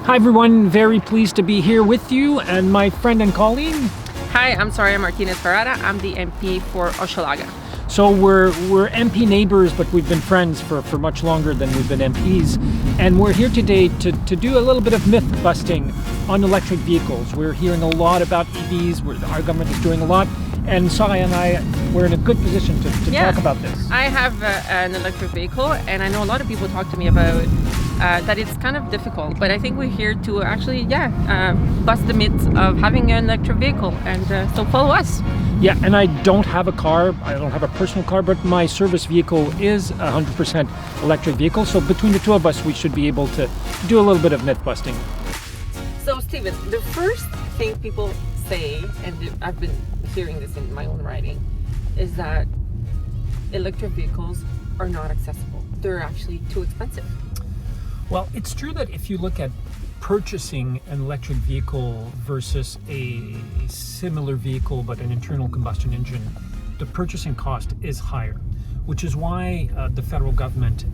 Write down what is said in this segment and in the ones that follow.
Hi everyone, very pleased to be here with you and my friend and colleague. Hi, I'm Soraya Martinez-Ferrara. I'm the MP for Hochelaga. So we're MP neighbors, but we've been friends for much longer than we've been MPs. And we're here today to do a little bit of myth busting on electric vehicles. We're hearing a lot about EVs, our government is doing a lot. And Soraya and I, we're in a good position to talk about this. I have an electric vehicle, and I know a lot of people talk to me about that it's kind of difficult, but I think we're here to actually, bust the myths of having an electric vehicle, and so follow us. Yeah, and I don't have a car, I don't have a personal car, but my service vehicle is 100% electric vehicle, so between the two of us, we should be able to do a little bit of myth busting. So Steven, the first thing people say, and I've been hearing this in my own writing, is that electric vehicles are not accessible. They're actually too expensive. Well, it's true that if you look at purchasing an electric vehicle versus a similar vehicle but an internal combustion engine, the purchasing cost is higher, which is why the federal government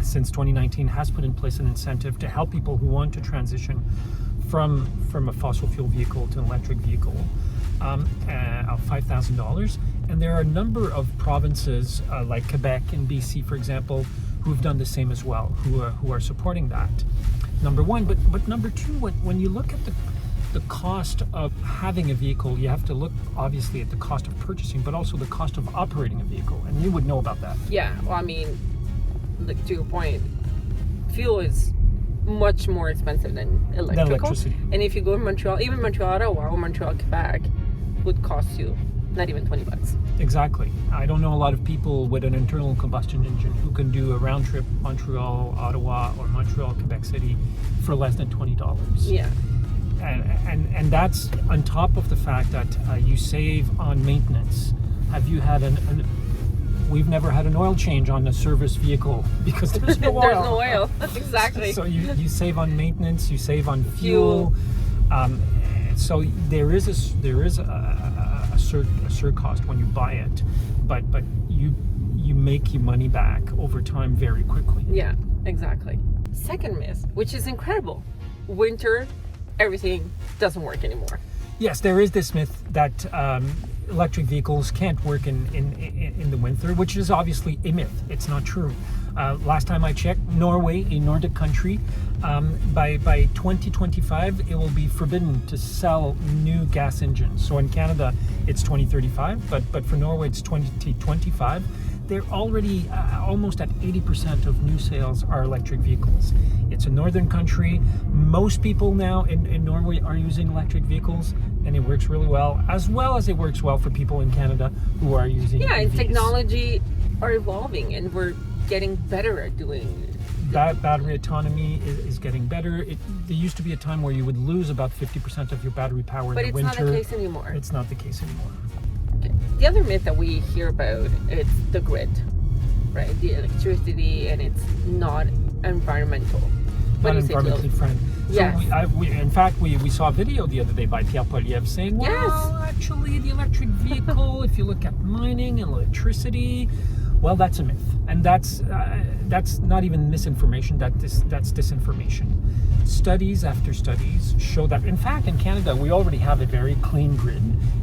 since 2019 has put in place an incentive to help people who want to transition from a fossil fuel vehicle to an electric vehicle of $5,000. And there are a number of provinces like Quebec and BC, for example, who've done the same as well, who are supporting that. Number one, but number two, when you look at the cost of having a vehicle, you have to look obviously at the cost of purchasing, but also the cost of operating a vehicle, and you would know about that. Yeah, well, I mean, like, to your point, fuel is much more expensive than electricity. And if you go to Montreal, even Montreal, Ottawa, or Montreal, Quebec, would cost you not even $20. Exactly. I don't know a lot of people with an internal combustion engine who can do a round trip Montreal, Ottawa, or Montreal, Quebec City for less than $20. Yeah. And that's on top of the fact that you save on maintenance. Have you had we've never had an oil change on a service vehicle because there's no oil. There's no oil. Exactly. So you save on maintenance, you save on fuel. So there is a surge cost when you buy it, but you make your money back over time very quickly. Yeah, exactly. Second myth, which is incredible: winter, everything doesn't work anymore. Yes, there is this myth that electric vehicles can't work in the winter, which is obviously a myth. It's not true. Last time I checked, Norway, a Nordic country, by 2025, it will be forbidden to sell new gas engines. So in Canada, it's 2035, but for Norway, it's 2025. They're already almost at 80% of new sales are electric vehicles. It's a northern country. Most people now in Norway are using electric vehicles, and it works really well as it works well for people in Canada who are using EVs. And technology are evolving, and we're getting better at doing it. Battery autonomy is getting better. There used to be a time where you would lose about 50% of your battery power in the winter. But it's not the case anymore. It's not the case anymore. Okay. The other myth that we hear about is the grid, right? The electricity, and it's not environmental. Not environmentally friendly. Yes. So in fact, we saw a video the other day by Pierre Poliev saying, well, actually, the electric vehicle, if you look at mining and electricity, well, that's a myth. And that's not even misinformation, that's disinformation. Studies after studies show that, in fact, in Canada, we already have a very clean grid.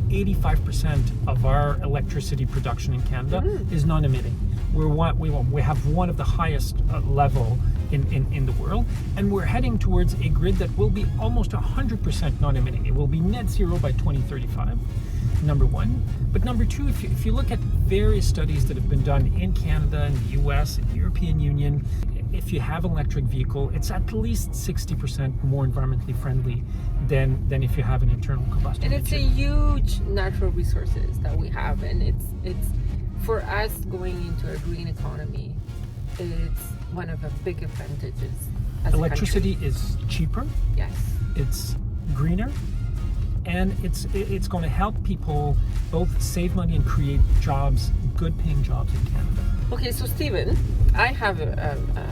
85% of our electricity production in Canada is non-emitting. We have one of the highest level in the world, and we're heading towards a grid that will be almost 100% non-emitting. It will be net zero by 2035. Number one. But number two, if you look at various studies that have been done in Canada, in the US, in the European Union, if you have an electric vehicle, it's at least 60% more environmentally friendly than if you have an internal combustion engine. And it's a huge natural resources that we have, and it's for us going into a green economy, it's one of the big advantages as electricity a country. Is cheaper. Yes. It's greener. And it's going to help people both save money and create jobs, good paying jobs in Canada. Okay, so Steven, I have an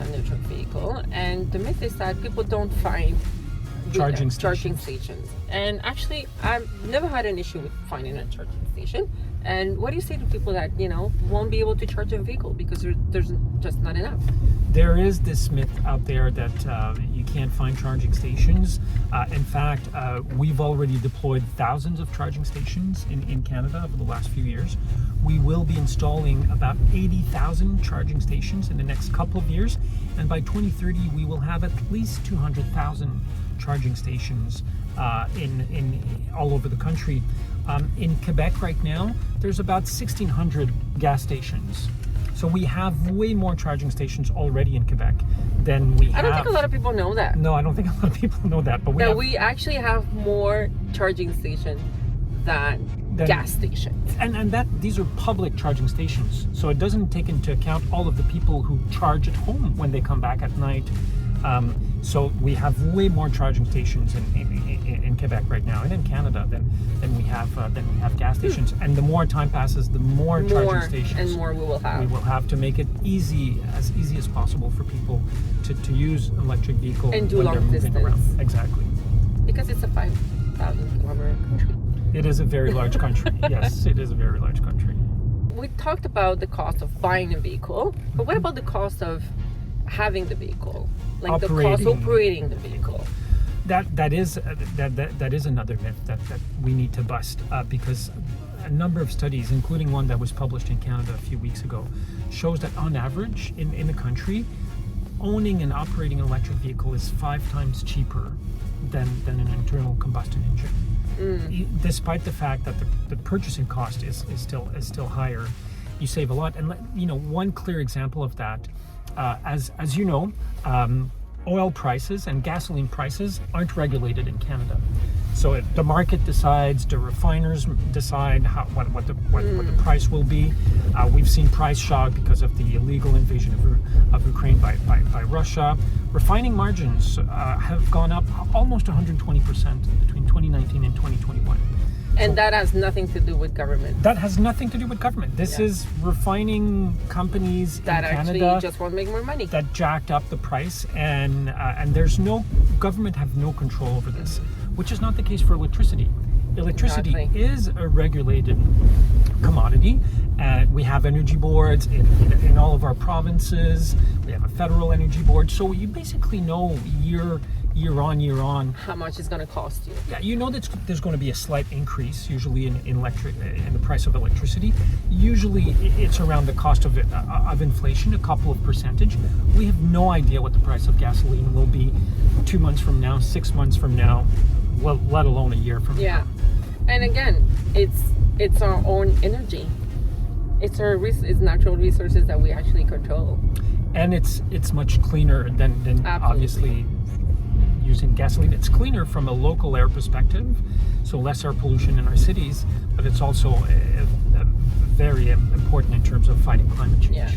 electric vehicle, and the myth is that people don't find charging stations. And actually, I've never had an issue with finding a charging station. And what do you say to people that, won't be able to charge a vehicle because there's just not enough. There is this myth out there that you can't find charging stations. In fact, we've already deployed thousands of charging stations in Canada over the last few years. We will be installing about 80,000 charging stations in the next couple of years. And by 2030, we will have at least 200,000 charging stations in all over the country. In Quebec right now, there's about 1,600 gas stations. So we have way more charging stations already in Quebec than we have. I don't think a lot of people know that. No, I don't think a lot of people know that. But we actually have more charging stations than gas stations. And that these are public charging stations. So it doesn't take into account all of the people who charge at home when they come back at night. So we have way more charging stations in Quebec right now, and in Canada than we have gas stations. And the more time passes, the more charging stations and more we will have. We will have to make it easy as possible for people to use electric vehicle and do when long they're moving distance. around. Exactly. Because it's a 5,000 kilometer country. It is a very large country. Yes, it is a very large country. We talked about the cost of buying a vehicle, but what about the cost of having the vehicle? Like the cost of operating the vehicle? That is another myth that we need to bust, because a number of studies, including one that was published in Canada a few weeks ago, shows that on average in the country, owning and operating an electric vehicle is 5 times cheaper than an internal combustion engine. Despite the fact that the purchasing cost is still higher, you save a lot. And one clear example of that, as you know, oil prices and gasoline prices aren't regulated in Canada. So the market decides, the refiners decide what the price will be. We've seen price shock because of the illegal invasion of Ukraine by Russia. Refining margins have gone up almost 120% between 2019 and 2021. And that has nothing to do with government. That has nothing to do with government. This is refining companies that in Canada actually just want to make more money. That jacked up the price, and there's no government have no control over this, which is not the case for electricity. Electricity is a regulated commodity, and we have energy boards in all of our provinces. We have a federal energy board, so you basically know year on how much it's going to cost you. Yeah, you know that there's going to be a slight increase usually in the price of electricity. Usually it's around the cost of inflation, a couple of percentage. We have no idea what the price of gasoline will be 2 months from now, 6 months from now, well, let alone a year from now. Yeah, and again, it's our own energy. It's it's natural resources that we actually control. And it's much cleaner than obviously using gasoline. It's cleaner from a local air perspective, so less air pollution in our cities, but it's also very important in terms of fighting climate change. Yeah.